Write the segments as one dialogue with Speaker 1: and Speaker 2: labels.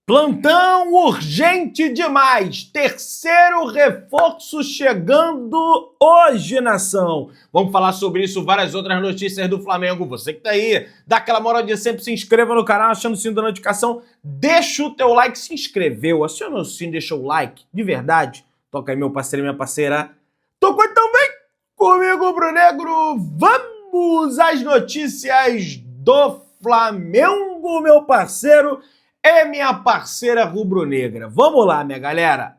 Speaker 1: Plantão urgente demais. Terceiro reforço chegando hoje, nação. Vamos falar sobre isso, várias outras notícias do Flamengo. Você que tá aí, dá aquela moral de sempre, se inscreva no canal, achando o sininho da notificação. Deixa o teu like, se inscreveu, aciona o sininho, deixa o like, de verdade. Toca aí, meu parceiro e minha parceira. Tocou então, vem comigo, Brunegro. Vamos às notícias do Flamengo, meu parceiro. É minha parceira rubro-negra. Vamos lá, minha galera.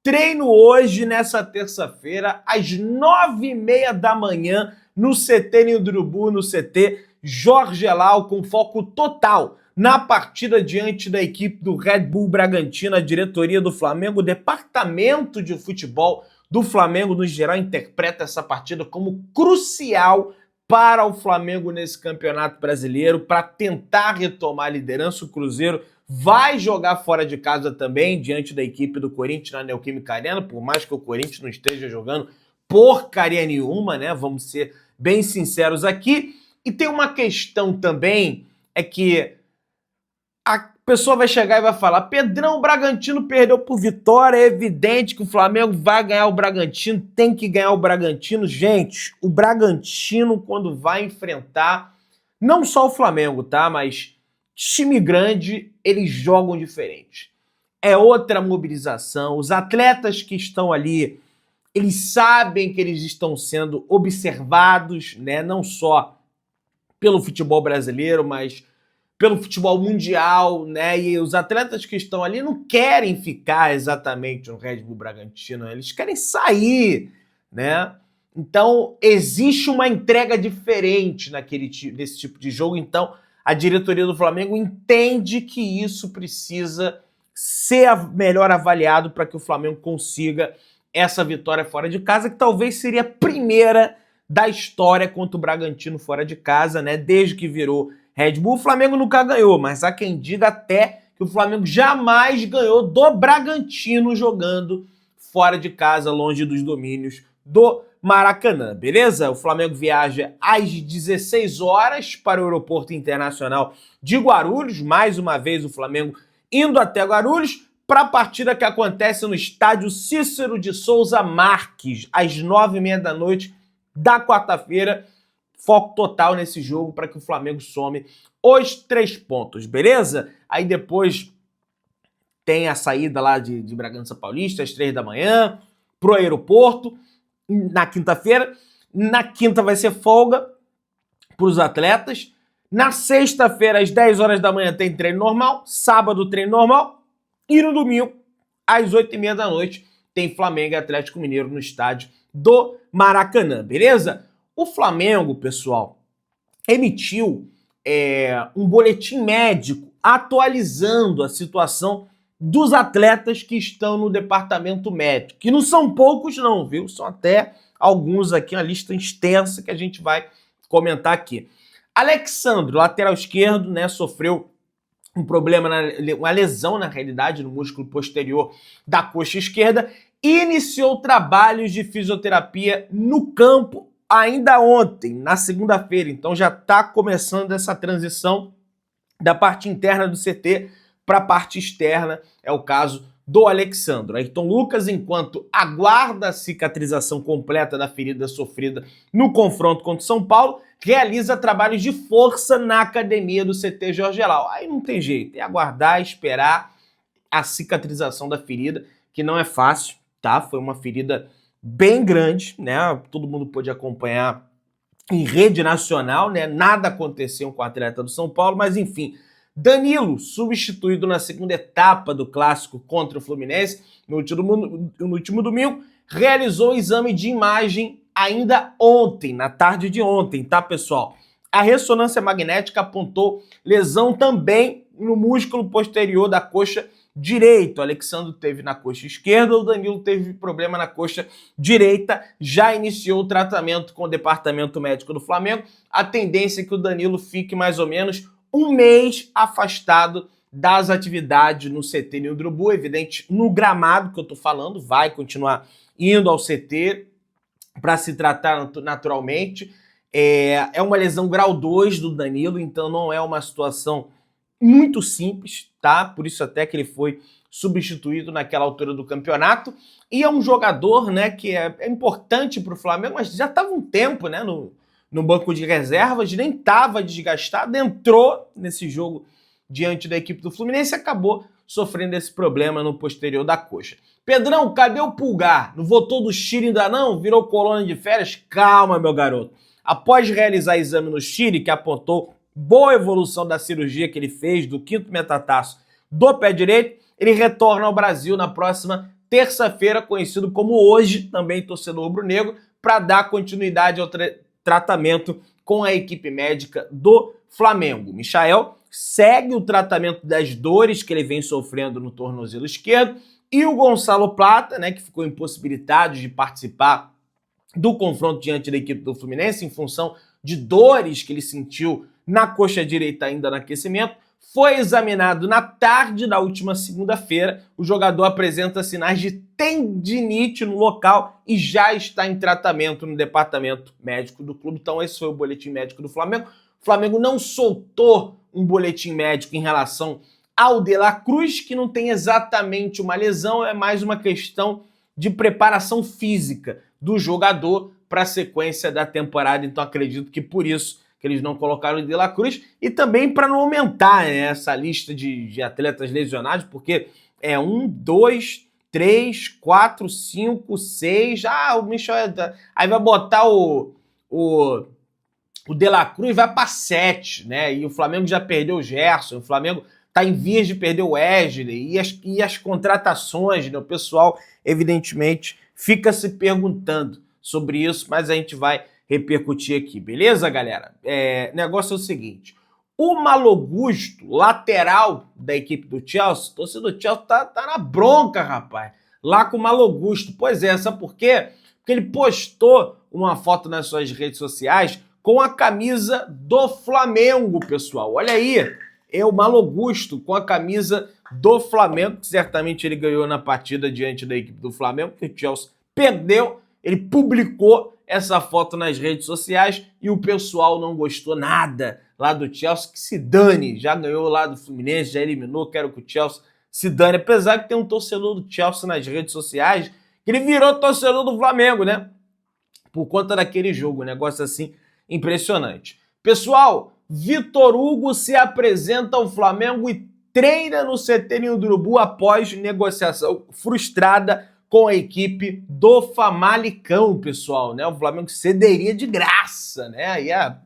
Speaker 1: Treino hoje, nessa terça-feira, às 9h30 da manhã, no CT Ninho do Urubu, no CT Jorge Elal, com foco total na partida diante da equipe do Red Bull Bragantino. A diretoria do Flamengo, o departamento de futebol do Flamengo, no geral, interpreta essa partida como crucial para o Flamengo nesse Campeonato Brasileiro, para tentar retomar a liderança. O Cruzeiro vai jogar fora de casa também, diante da equipe do Corinthians na Neoquímica Arena, por mais que o Corinthians não esteja jogando porcaria nenhuma, né? Vamos ser bem sinceros aqui. E tem uma questão também, é que a pessoa vai chegar e vai falar: Pedrão, o Bragantino perdeu por Vitória, é evidente que o Flamengo vai ganhar o Bragantino, tem que ganhar o Bragantino. Gente, o Bragantino, quando vai enfrentar não só o Flamengo, tá? Mas time grande, eles jogam diferente. É outra mobilização, os atletas que estão ali, eles sabem que eles estão sendo observados, né? Não só pelo futebol brasileiro, mas pelo futebol mundial, né? E os atletas que estão ali não querem ficar exatamente no Red Bull Bragantino, eles querem sair, né? Então, existe uma entrega diferente nesse tipo de jogo. Então, a diretoria do Flamengo entende que isso precisa ser melhor avaliado para que o Flamengo consiga essa vitória fora de casa, que talvez seria a primeira da história contra o Bragantino fora de casa, né? Desde que virou Red Bull, o Flamengo nunca ganhou, mas há quem diga até que o Flamengo jamais ganhou do Bragantino jogando fora de casa, longe dos domínios do Maracanã, beleza? O Flamengo viaja às 16 horas para o Aeroporto Internacional de Guarulhos, mais uma vez o Flamengo indo até Guarulhos, para a partida que acontece no estádio Cícero de Souza Marques, às 9h30 da noite da quarta-feira. Foco total nesse jogo para que o Flamengo some os 3 pontos, beleza? Aí depois tem a saída lá de Bragança Paulista, às 3 da manhã, pro aeroporto, na quinta-feira. Na quinta vai ser folga para os atletas. Na sexta-feira, às 10 horas da manhã, tem treino normal. Sábado, treino normal. E no domingo, às 8h30 da noite, tem Flamengo e Atlético Mineiro no estádio do Maracanã, beleza? O Flamengo, pessoal, emitiu um boletim médico atualizando a situação dos atletas que estão no departamento médico. Que não são poucos não, viu? São até alguns aqui, uma lista extensa que a gente vai comentar aqui. Alexandre, lateral esquerdo, né, sofreu um problema, uma lesão, na realidade, no músculo posterior da coxa esquerda, e iniciou trabalhos de fisioterapia no campo ainda ontem, na segunda-feira. Então já está começando essa transição da parte interna do CT para a parte externa. É o caso do Alexandre. Ayrton Lucas, enquanto aguarda a cicatrização completa da ferida sofrida no confronto contra o São Paulo, realiza trabalhos de força na academia do CT Jorge Elal. Aí não tem jeito, é aguardar, esperar a cicatrização da ferida, que não é fácil, tá? Foi uma ferida bem grande, né? Todo mundo pôde acompanhar em rede nacional, né? Nada aconteceu com o atleta do São Paulo, mas enfim. Danilo, substituído na segunda etapa do clássico contra o Fluminense, no último domingo, realizou o exame de imagem ainda ontem, na tarde de ontem, tá, pessoal? A ressonância magnética apontou lesão também no músculo posterior da coxa direito. O Alexandre teve na coxa esquerda, o Danilo teve problema na coxa direita, já iniciou o tratamento com o departamento médico do Flamengo. A tendência é que o Danilo fique mais ou menos um mês afastado das atividades no CT Ninho do Urubu, evidente, no gramado que eu tô falando, vai continuar indo ao CT para se tratar naturalmente. É uma lesão grau 2 do Danilo, então não é uma situação muito simples, tá? Por isso até que ele foi substituído naquela altura do campeonato. E é um jogador, né, que é importante para o Flamengo, mas já estava um tempo, né, no banco de reservas, nem estava desgastado, entrou nesse jogo diante da equipe do Fluminense e acabou sofrendo esse problema no posterior da coxa. Pedrão, cadê o Pulgar? Não voltou do Chile ainda não? Virou colônia de férias? Calma, meu garoto. Após realizar exame no Chile, que apontou boa evolução da cirurgia que ele fez do quinto metatarso do pé direito, ele retorna ao Brasil na próxima terça-feira, conhecido como hoje, também torcedor rubro-negro, para dar continuidade ao tratamento com a equipe médica do Flamengo. Michael segue o tratamento das dores que ele vem sofrendo no tornozelo esquerdo, e o Gonçalo Plata, né, que ficou impossibilitado de participar do confronto diante da equipe do Fluminense em função de dores que ele sentiu na coxa direita ainda no aquecimento, foi examinado na tarde da última segunda-feira. O jogador apresenta sinais de tendinite no local e já está em tratamento no departamento médico do clube. Então esse foi o boletim médico do Flamengo. O Flamengo não soltou um boletim médico em relação ao De La Cruz, que não tem exatamente uma lesão, é mais uma questão de preparação física do jogador para a sequência da temporada. Então acredito que por isso que eles não colocaram o De La Cruz, e também para não aumentar, né, essa lista de atletas lesionados, porque é 1, 2, 3, 4, 5, 6... o Michel... Aí vai botar o De La Cruz, vai para 7, né? E o Flamengo já perdeu o Gerson, o Flamengo está em vias de perder o Wesley, e as contratações, né? O pessoal, evidentemente, fica se perguntando sobre isso, mas a gente vai repercutir aqui, beleza, galera? Negócio é o seguinte, o Malogusto, lateral da equipe do Chelsea, o torcedor do Chelsea tá na bronca, rapaz, lá com o Malogusto. Pois é, sabe por quê? Porque ele postou uma foto nas suas redes sociais com a camisa do Flamengo, pessoal. Olha aí, é o Malogusto com a camisa do Flamengo, que certamente ele ganhou na partida diante da equipe do Flamengo, que o Chelsea perdeu. Ele publicou essa foto nas redes sociais e o pessoal não gostou nada lá do Chelsea, que se dane, já ganhou lá do Fluminense, já eliminou, quero que o Chelsea se dane, apesar que tem um torcedor do Chelsea nas redes sociais, que ele virou torcedor do Flamengo, né? Por conta daquele jogo, um negócio assim impressionante. Pessoal, Vitor Hugo se apresenta ao Flamengo e treina no CT Ninho do Urubu após negociação frustrada com a equipe do Famalicão, pessoal, né? O Flamengo cederia de graça, né? Ia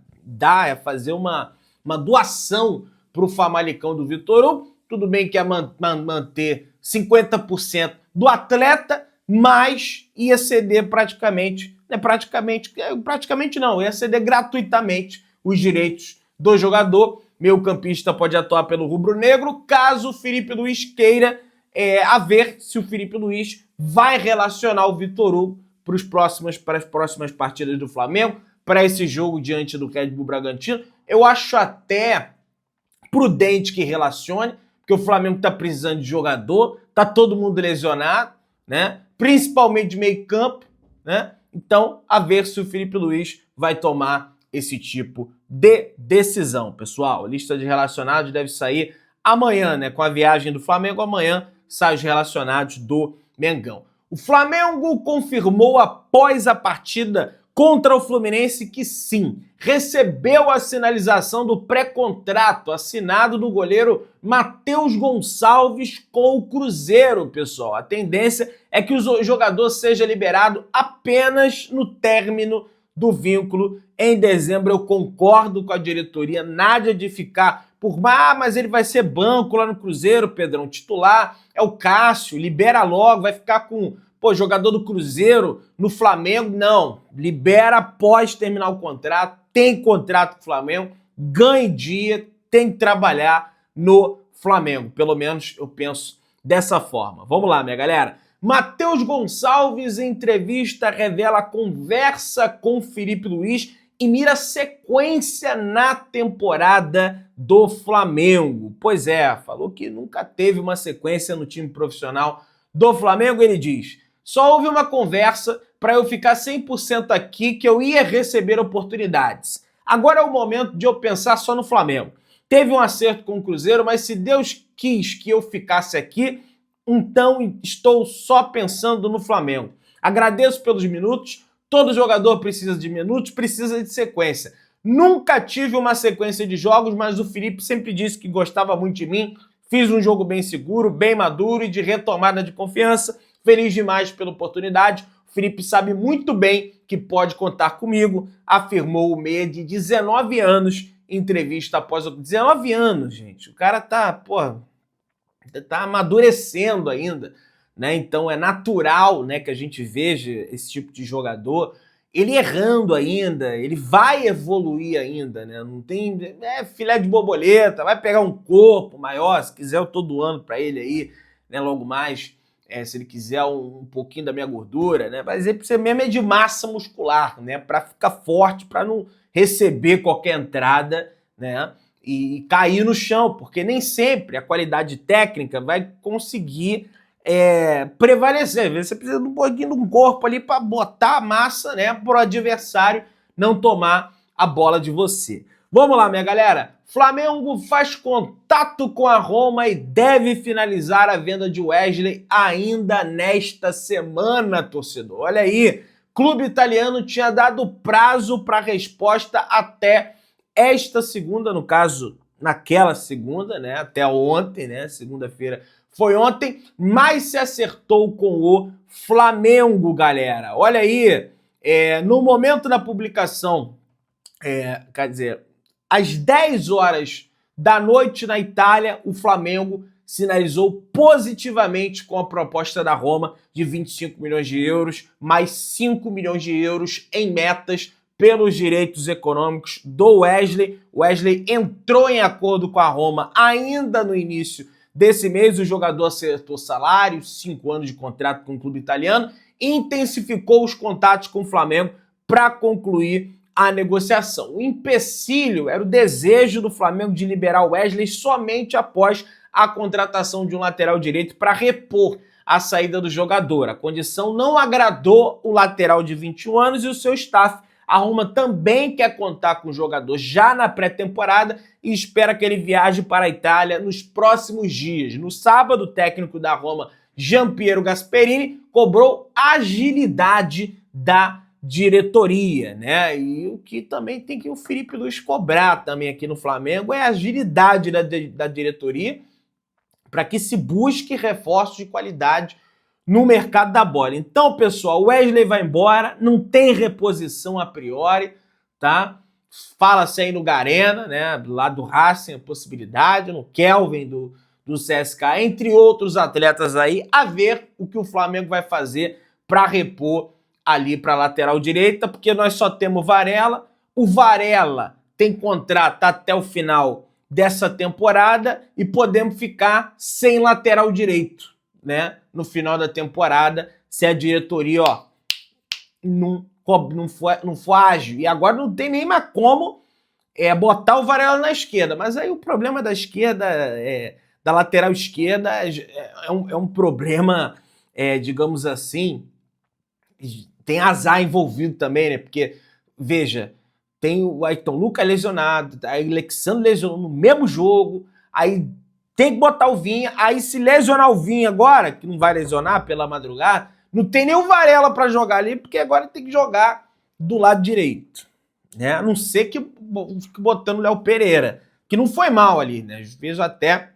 Speaker 1: fazer uma doação para o Famalicão do Vitor Hugo. Tudo bem que ia manter 50% do atleta, mas ia ceder praticamente não, ia ceder gratuitamente os direitos do jogador. Meio-campista pode atuar pelo rubro-negro, caso o Felipe Luiz queira, a ver se o Felipe Luiz vai relacionar o Vitor Hugo para as próximas partidas do Flamengo, para esse jogo diante do Red Bull Bragantino. Eu acho até prudente que relacione, porque o Flamengo está precisando de jogador, tá todo mundo lesionado, né? Principalmente de meio campo, né? Então, a ver se o Felipe Luiz vai tomar esse tipo de decisão, pessoal. A lista de relacionados deve sair amanhã, né? Com a viagem do Flamengo, amanhã saem os relacionados do Mengão. O Flamengo confirmou após a partida contra o Fluminense que sim, recebeu a sinalização do pré-contrato assinado do goleiro Matheus Gonçalves com o Cruzeiro, pessoal. A tendência é que o jogador seja liberado apenas no término do vínculo em dezembro. Eu concordo com a diretoria, nada de ficar mas ele vai ser banco lá no Cruzeiro, Pedrão, titular é o Cássio, libera logo, vai ficar com, jogador do Cruzeiro no Flamengo. Não, libera após terminar o contrato, tem contrato com o Flamengo, ganha dia, tem que trabalhar no Flamengo, pelo menos eu penso dessa forma. Vamos lá, minha galera. Matheus Gonçalves, em entrevista, revela conversa com Felipe Luiz e mira sequência na temporada do Flamengo. Pois é, falou que nunca teve uma sequência no time profissional do Flamengo. Ele diz, só houve uma conversa para eu ficar 100% aqui, que eu ia receber oportunidades. Agora é o momento de eu pensar só no Flamengo. teve um acerto com o Cruzeiro, mas se Deus quis que eu ficasse aqui, então estou só pensando no Flamengo. Agradeço pelos minutos, todo jogador precisa de minutos, precisa de sequência. Nunca tive uma sequência de jogos, mas o Felipe sempre disse que gostava muito de mim, fiz um jogo bem seguro, bem maduro e de retomada de confiança. Feliz demais pela oportunidade. O Felipe sabe muito bem que pode contar comigo, afirmou o meia de 19 anos em entrevista após... 19 anos, gente. O cara tá amadurecendo ainda, né? Então é natural, né, que a gente veja esse tipo de jogador, ele errando ainda, ele vai evoluir ainda, né? Não tem... filé de borboleta, vai pegar um corpo maior, se quiser eu tô doando pra ele aí, né, logo mais... se ele quiser um pouquinho da minha gordura, né? Mas ele precisa mesmo de massa muscular, né? Para ficar forte, para não receber qualquer entrada, né? E cair no chão, porque nem sempre a qualidade técnica vai conseguir prevalecer. Às vezes você precisa de um pouquinho de um corpo ali para botar a massa, né? Para o adversário não tomar a bola de você. Vamos lá, minha galera. Flamengo faz contato com a Roma e deve finalizar a venda de Wesley ainda nesta semana, torcedor. Olha aí, clube italiano tinha dado prazo para resposta até esta segunda, no caso, naquela segunda, né? Até ontem, né? Segunda-feira foi ontem, mas se acertou com o Flamengo, galera. Olha aí, no momento da publicação, quer dizer... Às 10 horas da noite na Itália, o Flamengo sinalizou positivamente com a proposta da Roma de 25 milhões de euros, mais 5 milhões de euros em metas pelos direitos econômicos do Wesley. O Wesley entrou em acordo com a Roma ainda no início desse mês. O jogador acertou salário, 5 anos de contrato com o clube italiano, e intensificou os contatos com o Flamengo para concluir a negociação. O empecilho era o desejo do Flamengo de liberar o Wesley somente após a contratação de um lateral direito para repor a saída do jogador. A condição não agradou o lateral de 21 anos e o seu staff. A Roma também quer contar com o jogador já na pré-temporada e espera que ele viaje para a Itália nos próximos dias. No sábado, o técnico da Roma, Gianpiero Gasperini, cobrou agilidade da diretoria, né? E o que também tem que o Felipe Luiz cobrar também aqui no Flamengo é a agilidade da diretoria para que se busque reforços de qualidade no mercado da bola. Então, pessoal, o Wesley vai embora, não tem reposição a priori, tá? Fala-se aí no Garena, né? Do lado do Racing, a possibilidade, no Kelvin do CSKA, entre outros atletas aí, a ver o que o Flamengo vai fazer para repor ali para a lateral direita, porque nós só temos Varela. O Varela tem contrato até o final dessa temporada e podemos ficar sem lateral direito, né? No final da temporada, se a diretoria, não for ágil. E agora não tem nem mais como botar o Varela na esquerda. Mas aí o problema da esquerda, da lateral esquerda, é um problema, digamos assim, tem azar envolvido também, né? Porque, veja, tem o Ayrton Lucas lesionado, aí o Alexandre lesionou no mesmo jogo, aí tem que botar o Vinha, aí se lesionar o Vinha agora, que não vai lesionar pela madrugada, não tem nem o Varela para jogar ali, porque agora tem que jogar do lado direito, né? A não ser que fique botando o Léo Pereira, que não foi mal ali, né? Fez até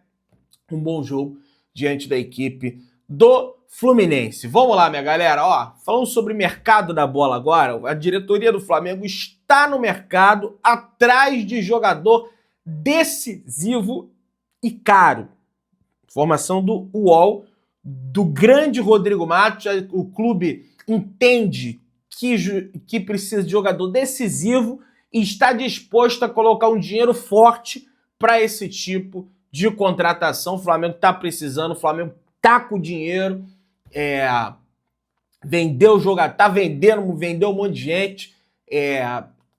Speaker 1: um bom jogo diante da equipe do Fluminense. Vamos lá, minha galera. Falando sobre mercado da bola agora, a diretoria do Flamengo está no mercado atrás de jogador decisivo e caro. Informação do UOL, do grande Rodrigo Matos. O clube entende que precisa de jogador decisivo e está disposto a colocar um dinheiro forte para esse tipo de contratação. O Flamengo está precisando, o Flamengo está com dinheiro, vendeu o jogador, tá vendendo, vendeu um monte de gente,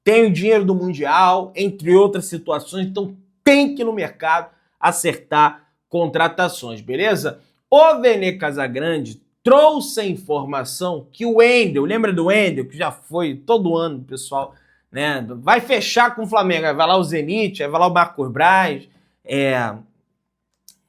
Speaker 1: tem o dinheiro do Mundial, entre outras situações, então tem que ir no mercado acertar contratações, beleza? O Vene Casagrande trouxe a informação que o Wendel, lembra do Wendel, que já foi todo ano, pessoal, né? Vai fechar com o Flamengo, aí vai lá o Zenit, aí vai lá o Marcos Braz,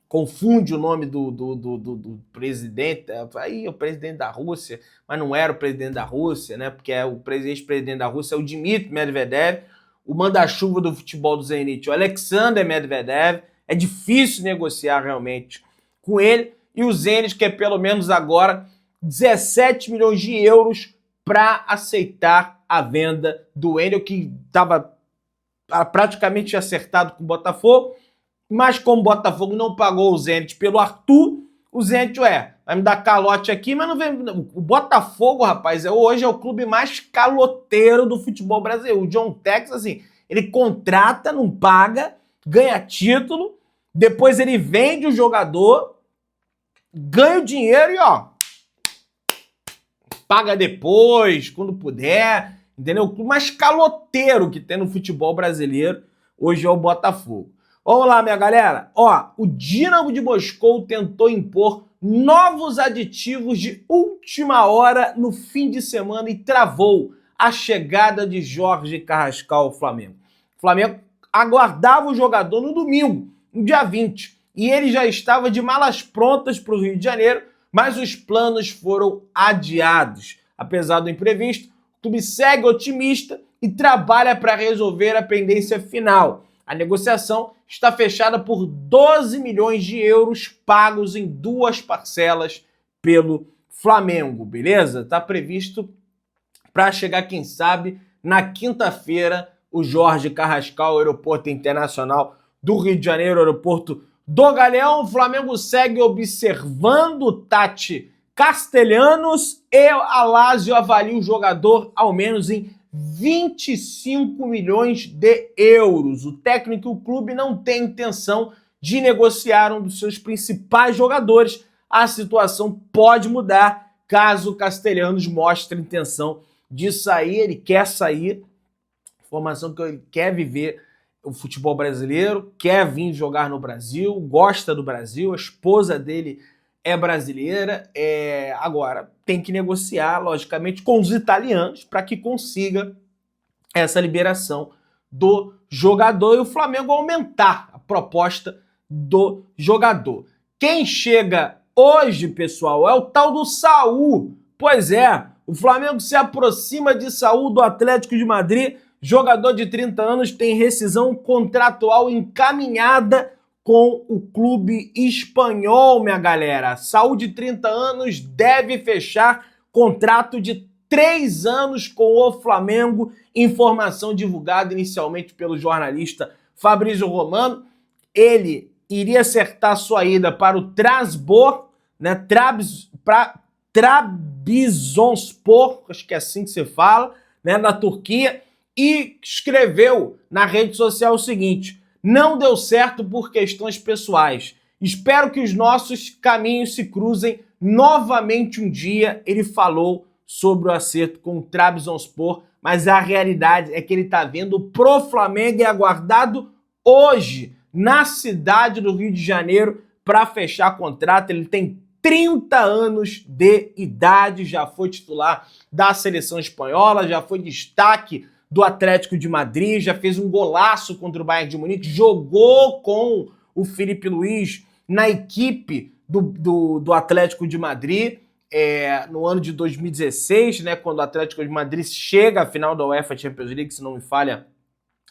Speaker 1: confunde o nome do presidente, aí é o presidente da Rússia, mas não era o presidente da Rússia, né? Porque o ex-presidente da Rússia é o Dmitry Medvedev, o manda-chuva do futebol do Zenit, o Alexander Medvedev. É difícil negociar realmente com ele. E o Zenit quer pelo menos agora 17 milhões de euros para aceitar a venda do Wendel, que estava praticamente acertado com o Botafogo. Mas como o Botafogo não pagou o Zenit pelo Arthur, o Zenit, vai me dar calote aqui, mas não vem. O Botafogo, rapaz, hoje é o clube mais caloteiro do futebol brasileiro. O John Tex, assim, ele contrata, não paga, ganha título, depois ele vende o jogador, ganha o dinheiro e, paga depois, quando puder, entendeu? O clube mais caloteiro que tem no futebol brasileiro hoje é o Botafogo. Vamos lá, minha galera. O Dinamo de Moscou tentou impor novos aditivos de última hora no fim de semana e travou a chegada de Jorge Carrascal ao Flamengo. O Flamengo aguardava o jogador no domingo, no dia 20, e ele já estava de malas prontas para o Rio de Janeiro, mas os planos foram adiados. Apesar do imprevisto, o clube segue otimista e trabalha para resolver a pendência final. A negociação está fechada por 12 milhões de euros pagos em 2 parcelas pelo Flamengo, beleza? Está previsto para chegar, quem sabe, na quinta-feira, o Jorge Carrascal ao Aeroporto Internacional do Rio de Janeiro, aeroporto do Galeão. O Flamengo segue observando o Tati Castellanos e a Lazio avalia o jogador ao menos em 25 milhões de euros. O técnico e o clube não têm intenção de negociar um dos seus principais jogadores. A situação pode mudar caso o Castellanos mostre a intenção de sair. Ele quer sair, informação que ele quer viver o futebol brasileiro, quer vir jogar no Brasil, gosta do Brasil, a esposa dele é brasileira, agora tem que negociar, logicamente, com os italianos para que consiga essa liberação do jogador e o Flamengo aumentar a proposta do jogador. Quem chega hoje, pessoal, é o tal do Saúl. Pois é, o Flamengo se aproxima de Saúl do Atlético de Madrid. Jogador de 30 anos tem rescisão contratual encaminhada com o clube espanhol, minha galera. Saúl, de 30 anos, deve fechar contrato de 3 anos com o Flamengo. Informação divulgada inicialmente pelo jornalista Fabrício Romano. Ele iria acertar sua ida para o Trabzonspor, né? Trabzonspor, acho que é assim que se fala, né? Na Turquia, e escreveu na rede social o seguinte: não deu certo por questões pessoais. Espero que os nossos caminhos se cruzem novamente um dia. Ele falou sobre o acerto com o Trabzonspor, mas a realidade é que ele está vendo pro Flamengo e é aguardado hoje na cidade do Rio de Janeiro para fechar contrato. Ele tem 30 anos de idade, já foi titular da seleção espanhola, já foi destaque do Atlético de Madrid, já fez um golaço contra o Bayern de Munique, jogou com o Filipe Luís na equipe do Atlético de Madrid no ano de 2016, né, quando o Atlético de Madrid chega à final da UEFA Champions League, se não me falha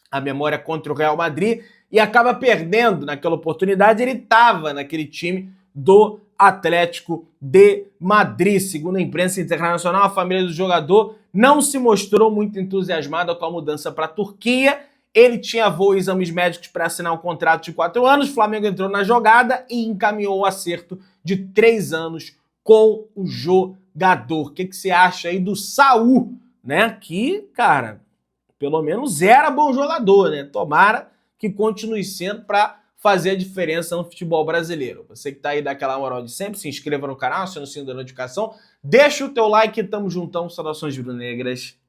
Speaker 1: a memória, contra o Real Madrid, e acaba perdendo naquela oportunidade. Ele estava naquele time do Atlético de Madrid. Segundo a imprensa internacional, a família do jogador não se mostrou muito entusiasmada com a mudança para a Turquia. Ele tinha voo e exames médicos para assinar um contrato de 4 anos. O Flamengo entrou na jogada e encaminhou o acerto de 3 anos com o jogador. O que você acha aí do Saúl, né? Que, cara, pelo menos era bom jogador, né? Tomara que continue sendo para fazer a diferença no futebol brasileiro. Você que tá aí, dá aquela moral de sempre, se inscreva no canal, acione o sininho da notificação, deixa o teu like e tamo juntão. Saudações rubro-negras.